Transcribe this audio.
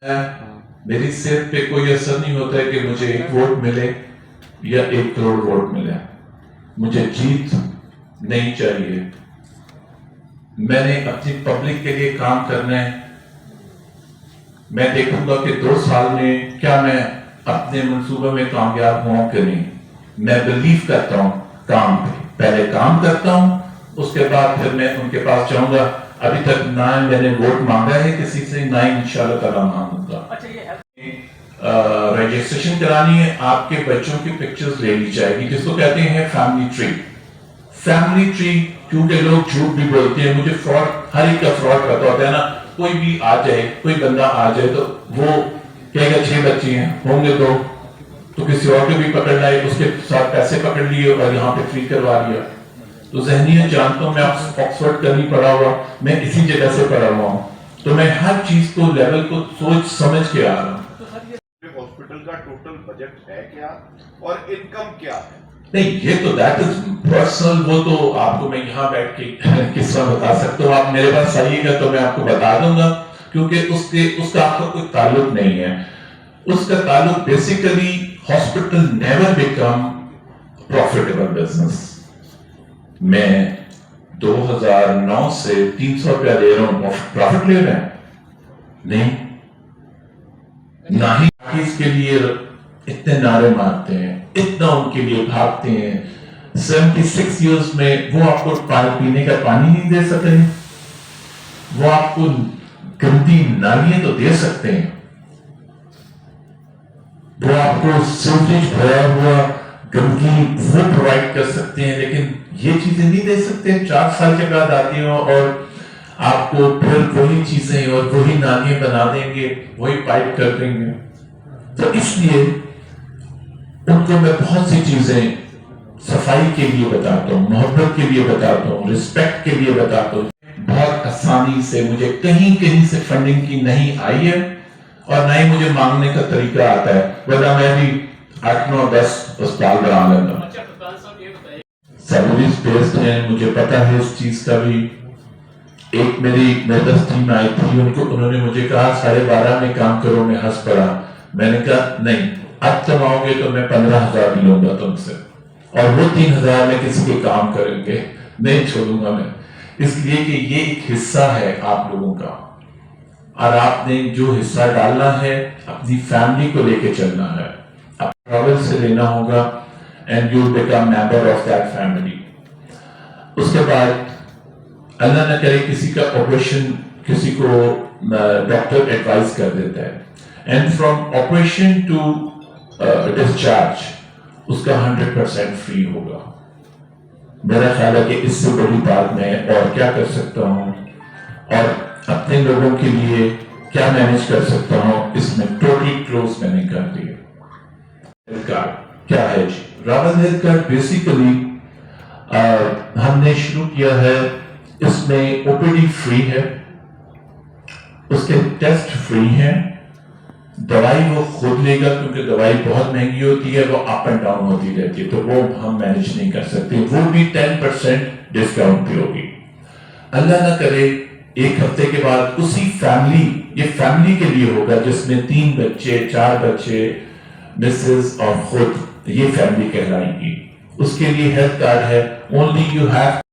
میری صحت پہ کوئی اثر نہیں ہوتا ہے کہ مجھے 1 ووٹ ملے یا 1 کروڑ ووٹ ملے. مجھے جیت نہیں چاہیے. میں نے اپنی پبلک کے لیے کام کرنا ہے. میں دیکھوں گا کہ 2 سال میں کیا میں اپنے منصوبے میں کامیاب ہوں کہ نہیں. میں بلیو کرتا ہوں کام پہ. پہلے کام کرتا ہوں, اس کے بعد پھر میں ان کے پاس جاؤں گا. ابھی تک نہ میں نے ووٹ مانگا ہے کسی سے, نہ انشاءاللہ تعالیٰ مانگوں گا. رجسٹریشن کرانی ہے, آپ کے بچوں کی پکچرز لے لی جائے گی, جس کو کہتے ہیں فیملی ٹری. فیملی ٹری کیونکہ لوگ جھوٹ بھی بولتے ہیں. مجھے فراڈ, ہر ایک کا فراڈ پتا ہوتا ہے نا. کوئی بھی آ جائے, کوئی بندہ آ جائے تو وہ کہے گا 6 بچے ہیں, ہوں گے تو کسی اور کو بھی پکڑ لائے, اس کے ساتھ پیسے پکڑ لیے اور یہاں پہ فری کروا لیا. تو ذہنیت جانتا ہوں, میں آکسفورڈ کا نہیں پڑھا ہوا, میں اسی جگہ سے پڑھا ہوا ہوں, تو میں ہر چیز کو لیول کو سوچ سمجھ کے آ رہا ہوں. ہاسپٹل کا ٹوٹل بجٹ ہے کیا اور انکم کیا ہے؟ نہیں, یہ تو دیٹ از پرسنل, وہ تو آپ کو میں یہاں بیٹھ کے کس طرح بتا سکتا ہوں. آپ میرے پاس آئیے گا تو میں آپ کو بتا دوں گا, کیونکہ اس کا آپ کا کوئی تعلق نہیں ہے. اس کا تعلق basically hospital never become profitable business. میں 2009 سے 300 روپیہ لے رہا ہوں, پروفٹ لے رہے ہیں نہیں, نہ ہی اس کے لیے اتنے نعرے مارتے ہیں, اتنا ان کے لیے بھاگتے ہیں. 76 ایئرز میں وہ آپ کو پینے کا پانی نہیں دے سکتے, وہ آپ کو گندی نالیاں تو دے سکتے ہیں, وہ آپ کو سیوریج بھرا ہوا گندگی وہ پرووائڈ کر سکتے ہیں, لیکن یہ چیزیں نہیں دے سکتے. 4 سال کے بعد آتی ہوں اور آپ کو پھر وہی چیزیں اور وہی نالیاں بنا دیں گے, وہی پائپ کر دیں گے. تو اس لیے ان کو میں بہت سی چیزیں صفائی کے لیے بتاتا ہوں, محبت کے لیے بتاتا ہوں, رسپیکٹ کے لیے بتاتا ہوں. بہت آسانی سے مجھے کہیں سے فنڈنگ کی نہیں آئی ہے, اور نہ ہی مجھے مانگنے کا طریقہ آتا ہے, ورنہ میں بھی 8, 9, 10 اسپتال بنا لیتا ہوں. سیلریز بیسڈ ہیں, مجھے پتا ہے اس چیز کا بھی. ایک میری میڈس ٹیم آئی تھی, انہوں نے مجھے کہا 12:30 میں کام کرو. میں ہنس پڑا, میں نے کہا نہیں, اب تم آؤ گے تو میں 15,000 لوں گا تم سے, اور وہ 3,000 میں کسی کے کام کریں گے, نہیں چھوڑوں گا میں. اس لیے کہ یہ ایک حصہ ہے آپ لوگوں کا, اور آپ نے جو حصہ ڈالنا ہے اپنی فیملی کو لے کے چلنا ہے. ٹریول سے لینا ہوگا, and you become member of that family. اس کے بعد اللہ نہ کرے کسی کا آپریشن کسی کو ڈاکٹر ایڈوائز کر دیتا ہے, and from operation to discharge اس کا 100% فری ہوگا. میرا خیال ہے کہ اس سے بڑی بات میں اور کیا کر سکتا ہوں, اور اپنے لوگوں کے لیے کیا مینیج کر سکتا ہوں, اس میں ٹوٹلی کلوز میں نے کر دیا. ہیلتھ کارڈ کیا ہے جی؟ راول ہیلتھ کارڈ بیسیکلی ہم نے شروع کیا ہے, اس میں او پی ڈی فری ہے, اس کے ٹیسٹ فری ہیں, دوائی وہ خود لے گا کیونکہ دوائی بہت مہنگی ہوتی ہے, وہ اپ اینڈ ڈاؤن ہوتی رہتی ہے, تو وہ ہم مینیج نہیں کر سکتے. وہ بھی 10% ڈسکاؤنٹ پہ ہوگی. اللہ نہ کرے 1 ہفتے کے بعد اسی فیملی, یہ فیملی کے لیے ہوگا جس میں 3 بچے 4 بچے, مسز اور خود, یہ فیملی کہلائیں گی. اس کے لیے ہیلتھ کارڈ ہے. Only you have